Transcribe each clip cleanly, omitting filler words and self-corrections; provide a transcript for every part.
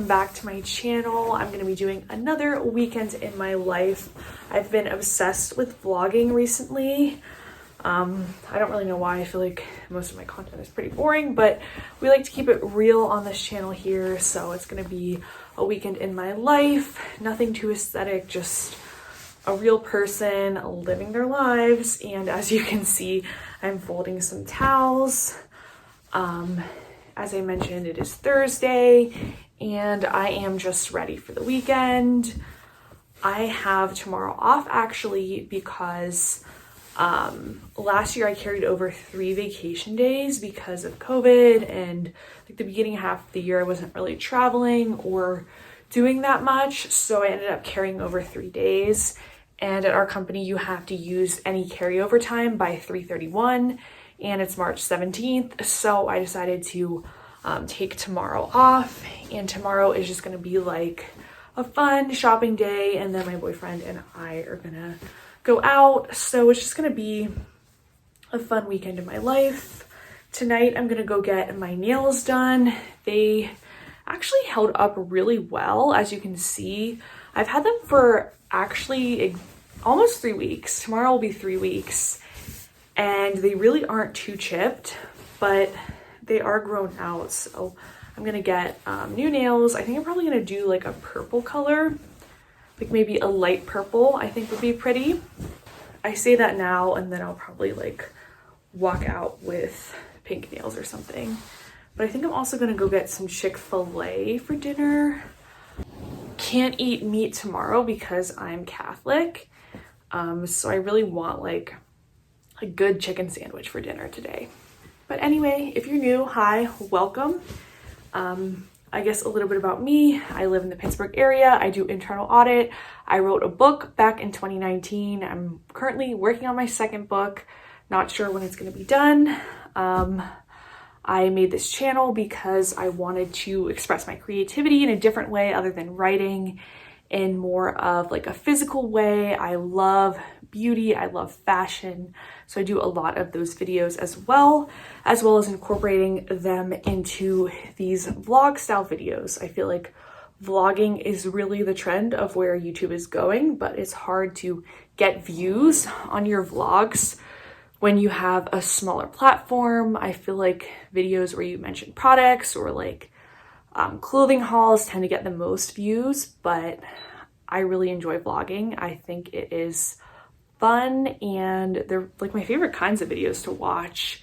welcome back to my channel. I'm going to be doing another weekend in my life. I've been obsessed with vlogging recently. I don't really know why. I feel like most of my content is pretty boring, but we like to keep it real on this channel here, so it's going to be a weekend in my life. Nothing too aesthetic, just a real person living their lives. And as you can see, I'm folding some towels. As I mentioned, it is Thursday and I am just ready for the weekend. I have tomorrow off actually because last year I carried over 3 vacation days because of COVID, and like the beginning half of the year I wasn't really traveling or doing that much, so I ended up carrying over 3 days. And at our company you have to use any carryover time by 3/31, and it's March 17th, so I decided to take tomorrow off, and tomorrow is just going to be like a fun shopping day, and then my boyfriend and I are gonna go out, so it's just gonna be a fun weekend in my life. Tonight I'm gonna go get my nails done. They actually held up really well. As you can see, I've had them for actually almost 3 weeks. Tomorrow will be 3 weeks, and they really aren't too chipped, but they are grown out. So I'm gonna get new nails. I think I'm probably gonna do like a purple color, like maybe a light purple. I think would be pretty. I say that now and then I'll probably like walk out with pink nails or something. But I think I'm also gonna go get some Chick-fil-A for dinner. Can't eat meat tomorrow because I'm Catholic. So I really want like a good chicken sandwich for dinner today. But anyway, if you're new, hi, welcome. I guess a little bit about me. I live in the Pittsburgh area. I do internal audit. I wrote a book back in 2019. I'm currently working on my second book. Not sure when it's going to be done. I made this channel because I wanted to express my creativity in a different way other than writing, in more of like a physical way. I love beauty, I love fashion, so I do a lot of those videos as well as incorporating them into these vlog style videos. I feel like vlogging is really the trend of where YouTube is going, but it's hard to get views on your vlogs when you have a smaller platform. I feel like videos where you mention products or like clothing hauls tend to get the most views, but I really enjoy vlogging. I think it is fun, and they're like my favorite kinds of videos to watch,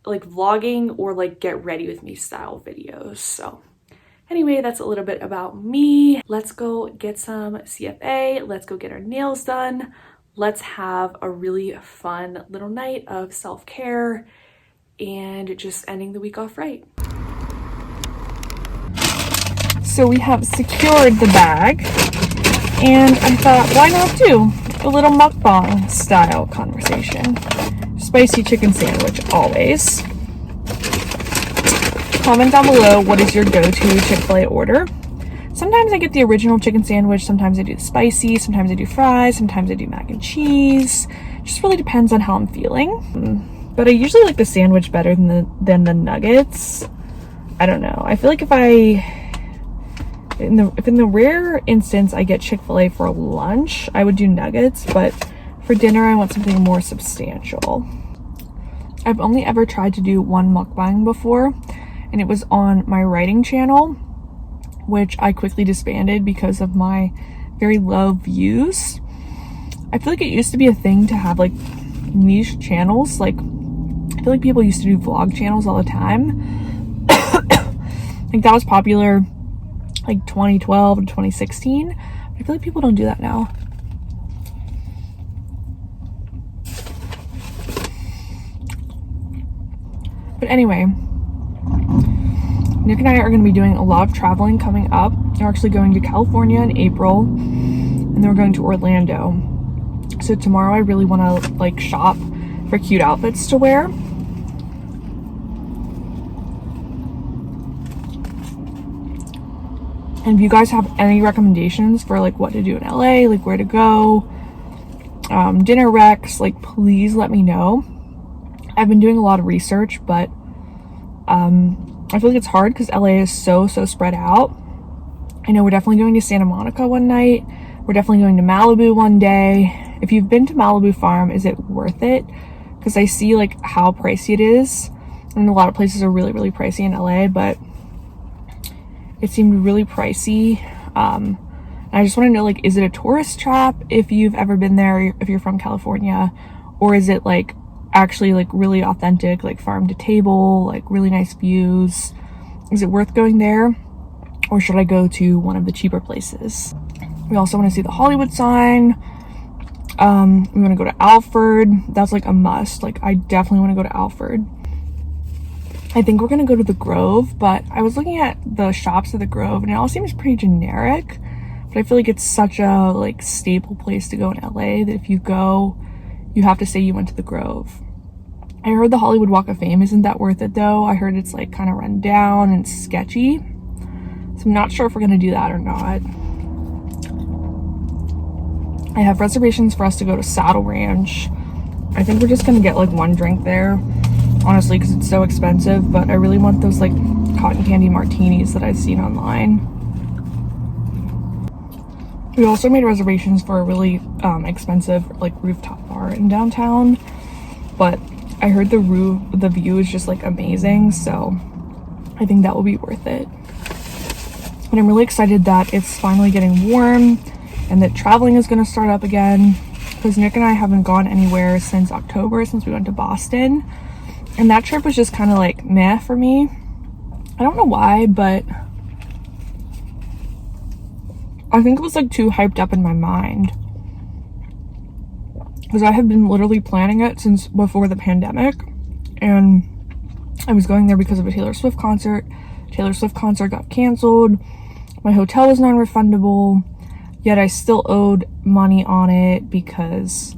like vlogging or like get ready with me style videos. So anyway, that's a little bit about me. Let's go get some CFA. Let's go get our nails done. Let's have a really fun little night of self-care and just ending the week off right. So we have secured the bag, and I thought, why not do a little mukbang style conversation? Spicy chicken sandwich always. Comment down below, what is your go-to Chick-fil-A order? Sometimes I get the original chicken sandwich, sometimes I do the spicy, sometimes I do fries, sometimes I do mac and cheese. Just really depends on how I'm feeling. But I usually like the sandwich better than the nuggets. I don't know. I feel like if in the rare instance I get Chick-fil-A for lunch, I would do nuggets, but for dinner I want something more substantial. I've only ever tried to do one mukbang before, and it was on my writing channel, which I quickly disbanded because of my very low views. I feel like it used to be a thing to have like niche channels. Like I feel like people used to do vlog channels all the time. Like that was popular like 2012 to 2016. I feel like people don't do that now. But anyway, Nick and I are going to be doing a lot of traveling coming up. We're actually going to California in April, and then we're going to Orlando. So tomorrow I really want to like shop for cute outfits to wear. And if you guys have any recommendations for like what to do in LA, like where to go, dinner recs, like please let me know. I've been doing a lot of research, but I feel like it's hard because LA is so spread out. I know we're definitely going to Santa Monica one night. We're definitely going to Malibu one day. If you've been to Malibu Farm, is it worth it? Because I see like how pricey it is. And a lot of places are really, really pricey in LA, but it seemed really pricey. And I just want to know, like, is it a tourist trap if you've ever been there, if you're from California, or is it like actually like really authentic, like farm to table, like really nice views? Is it worth going there, or should I go to one of the cheaper places? We also want to see the Hollywood sign. We want to go to Alfred. That's like a must. Like, I definitely want to go to Alfred. I think we're going to go to the Grove, but I was looking at the shops at the Grove and it all seems pretty generic, but I feel like it's such a like staple place to go in LA that if you go, you have to say you went to the Grove. I heard the Hollywood Walk of Fame isn't that worth it though. I heard it's like kind of run down and sketchy, so I'm not sure if we're going to do that or not. I have reservations for us to go to Saddle Ranch. I think we're just going to get like one drink there, honestly, because it's so expensive, but I really want those like cotton candy martinis that I've seen online. We also made reservations for a really expensive like rooftop bar in downtown, but I heard the view is just like amazing, so I think that will be worth it. But I'm really excited that it's finally getting warm and that traveling is going to start up again, because Nick and I haven't gone anywhere since October, since we went to Boston. And that trip was just kind of like meh for me. I don't know why, but I think it was like too hyped up in my mind. Because I have been literally planning it since before the pandemic. And I was going there because of a Taylor Swift concert. Taylor Swift concert got canceled. My hotel was non-refundable. Yet I still owed money on it because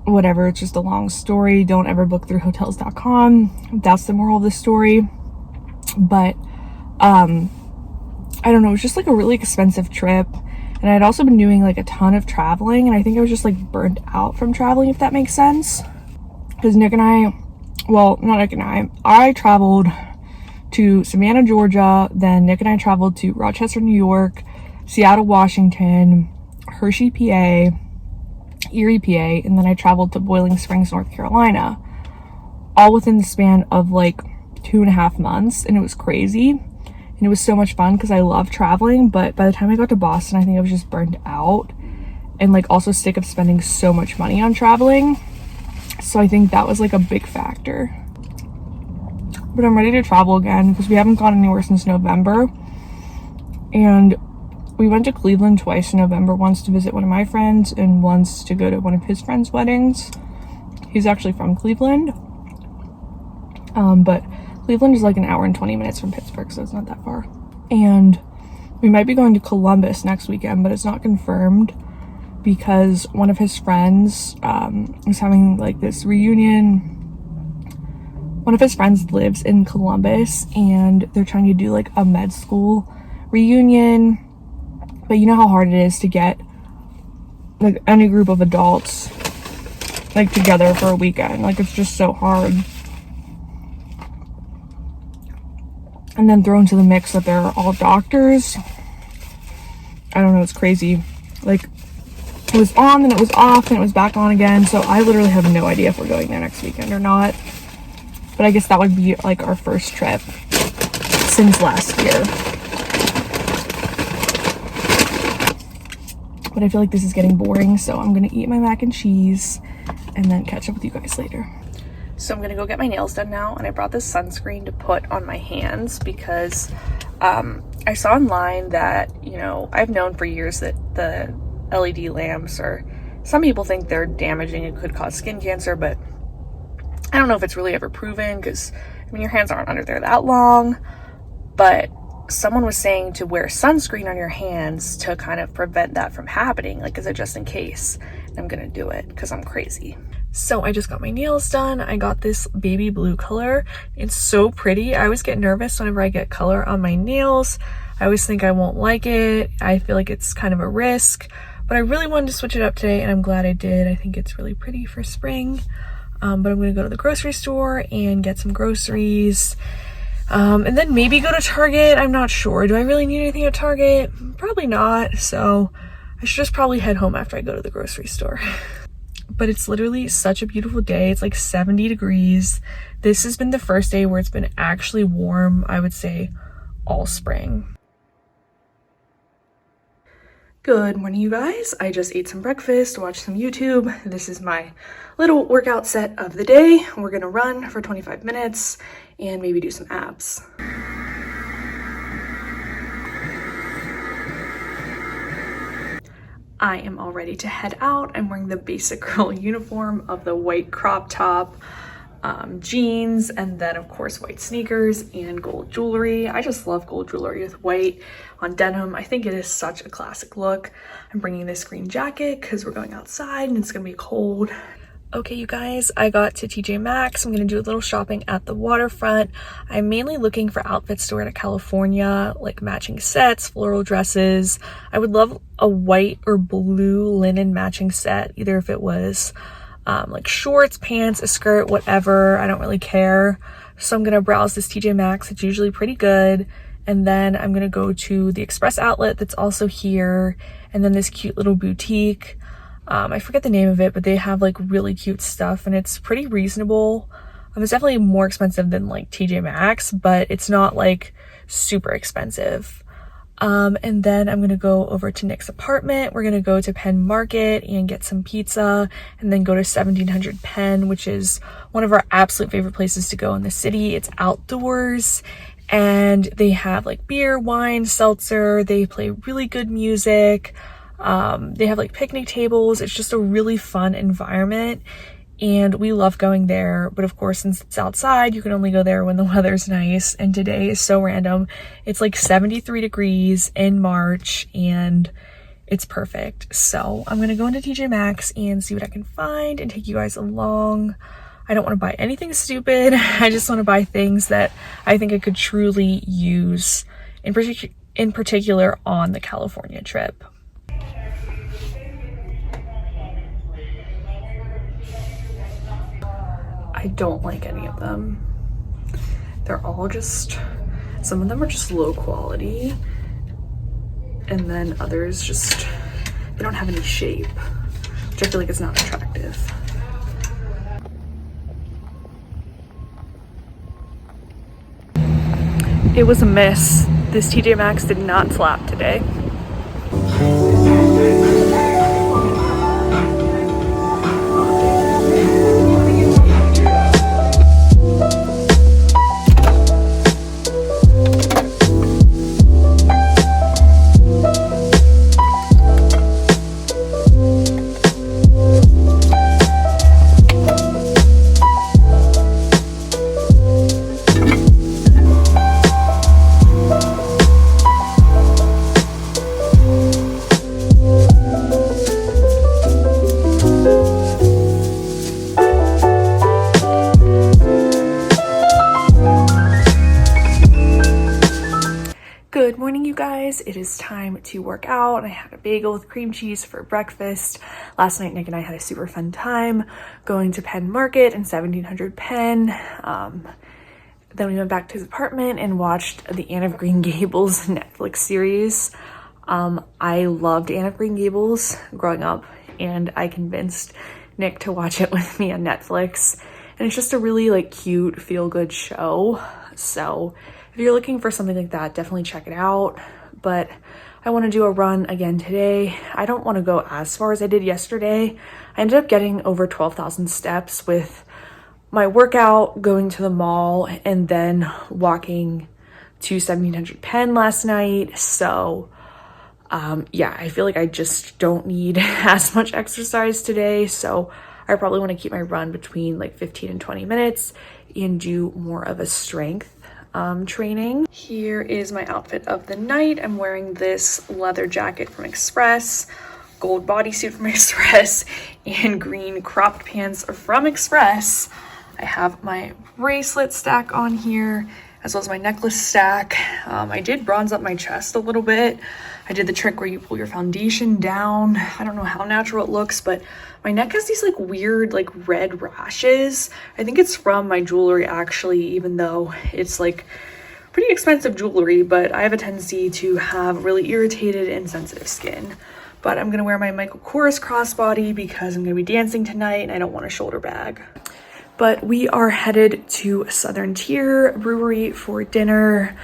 whatever, it's just a long story. Don't ever book through hotels.com. That's the moral of the story. But I don't know, it was just like a really expensive trip, and I'd also been doing like a ton of traveling, and I think I was just like burnt out from traveling, if that makes sense. Because Nick and I, well, not Nick and I traveled to Savannah, Georgia, then Nick and I traveled to Rochester, New York, Seattle, Washington, Hershey, PA, Erie, PA, and then I traveled to Boiling Springs, North Carolina, all within the span of like 2.5 months, and it was crazy, and it was so much fun because I love traveling. But by the time I got to Boston, I think I was just burned out and like also sick of spending so much money on traveling, so I think that was like a big factor. But I'm ready to travel again because we haven't gone anywhere since November, and we went to Cleveland twice in November, once to visit one of my friends and once to go to one of his friends' weddings. He's actually from Cleveland. But Cleveland is like an hour and 20 minutes from Pittsburgh, so it's not that far. And we might be going to Columbus next weekend, but it's not confirmed because one of his friends is having like this reunion. One of his friends lives in Columbus and they're trying to do like a med school reunion. But you know how hard it is to get like any group of adults like together for a weekend. Like, it's just so hard. And then throw into the mix that they're all doctors. I don't know, it's crazy. Like, it was on, then it was off, and it was back on again. So I literally have no idea if we're going there next weekend or not. But I guess that would be like our first trip since last year. But I feel like this is getting boring, so I'm gonna eat my mac and cheese and then catch up with you guys later. So I'm gonna go get my nails done now, and I brought this sunscreen to put on my hands because I saw online that, you know, I've known for years that the LED lamps, or some people think they're damaging and could cause skin cancer, but I don't know if it's really ever proven because, I mean, your hands aren't under there that long. But someone was saying to wear sunscreen on your hands to kind of prevent that from happening, like as a just in case. And I'm gonna do it because I'm crazy. So I just got my nails done. I got this baby blue color. It's so pretty. I always get nervous whenever I get color on my nails. I always think I won't like it. I feel like it's kind of a risk, but I really wanted to switch it up today, and I'm glad I did. I think it's really pretty for spring. But I'm gonna go to the grocery store and get some groceries. And then maybe go to Target. I'm not sure. Do I really need anything at Target? Probably not. So I should just probably head home after I go to the grocery store. But it's literally such a beautiful day. It's like 70 degrees. This has been the first day where it's been actually warm, I would say, all spring. Good morning, you guys. I just ate some breakfast, watched some YouTube. This is my little workout set of the day. We're gonna run for 25 minutes and maybe do some abs. I am all ready to head out. I'm wearing the basic girl uniform of the white crop top, jeans, and then of course white sneakers and gold jewelry. I just love gold jewelry with white on denim. I think it is such a classic look. I'm bringing this green jacket because we're going outside and it's gonna be cold. Okay, you guys, I got to TJ Maxx. I'm gonna do a little shopping at the waterfront. I'm mainly looking for outfits to wear to California, like matching sets, floral dresses. I would love a white or blue linen matching set, either if it was like shorts, pants, a skirt, whatever. I don't really care. So I'm gonna browse this TJ Maxx. It's usually pretty good. And then I'm gonna go to the Express outlet that's also here. And then this cute little boutique. I forget the name of it, but they have like really cute stuff and it's pretty reasonable. It's definitely more expensive than like TJ Maxx, but it's not like super expensive. And then I'm gonna go over to Nick's apartment. We're gonna go to Penn Market and get some pizza and then go to 1700 Penn, which is one of our absolute favorite places to go in the city. It's outdoors and they have like beer, wine, seltzer. They play really good music. They have like picnic tables. It's just a really fun environment and we love going there. But of course, since it's outside, you can only go there when the weather's nice. And today is so random. It's like 73 degrees in March and it's perfect. So I'm going to go into TJ Maxx and see what I can find and take you guys along. I don't want to buy anything stupid. I just want to buy things that I think I could truly use in particular on the California trip. I don't like any of them. They're all just, some of them are just low quality and then others just, they don't have any shape, which I feel like is not attractive. It was a miss. This TJ Maxx did not slap today. Good morning, you guys. It is time to work out. I had a bagel with cream cheese for breakfast. Last night, Nick and I had a super fun time going to Penn Market and 1700 Penn. Then we went back to his apartment and watched the Anne of Green Gables Netflix series. I loved Anne of Green Gables growing up and I convinced Nick to watch it with me on Netflix. And it's just a really like cute, feel-good show. So if you're looking for something like that, definitely check it out. But I want to do a run again today. I don't want to go as far as I did yesterday. I ended up getting over 12,000 steps with my workout, going to the mall, and then walking to 1700 Penn last night. So yeah, I feel like I just don't need as much exercise today. So I probably want to keep my run between like 15 and 20 minutes and do more of a strength training. Here is my outfit of the night. I'm wearing this leather jacket from Express, gold bodysuit from Express, and green cropped pants from Express. I have my bracelet stack on here, as well as my necklace stack. I did bronze up my chest a little bit. I did the trick where you pull your foundation down. I don't know how natural it looks, but my neck has these like weird like red rashes. I think it's from my jewelry actually, even though it's like pretty expensive jewelry, but I have a tendency to have really irritated and sensitive skin. But I'm gonna wear my Michael Kors crossbody because I'm gonna be dancing tonight and I don't want a shoulder bag. But we are headed to Southern Tier Brewery for dinner.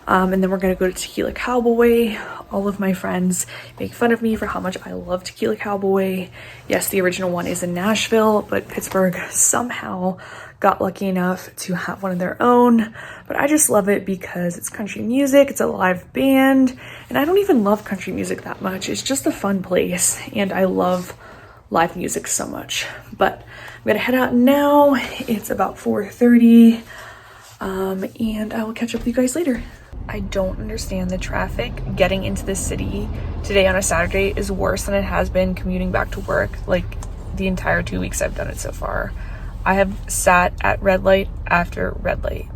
And then we're gonna go to Tequila Cowboy. All of my friends make fun of me for how much I love Tequila Cowboy. Yes, the original one is in Nashville, but Pittsburgh somehow got lucky enough to have one of their own. But I just love it because it's country music, it's a live band, and I don't even love country music that much. It's just a fun place, and I love live music so much. But I'm gonna head out now. It's about 4:30, and I will catch up with you guys later. I don't understand the traffic getting into the city today on a Saturday is worse than it has been commuting back to work like the entire 2 weeks I've done it so far. I have sat at red light after red light.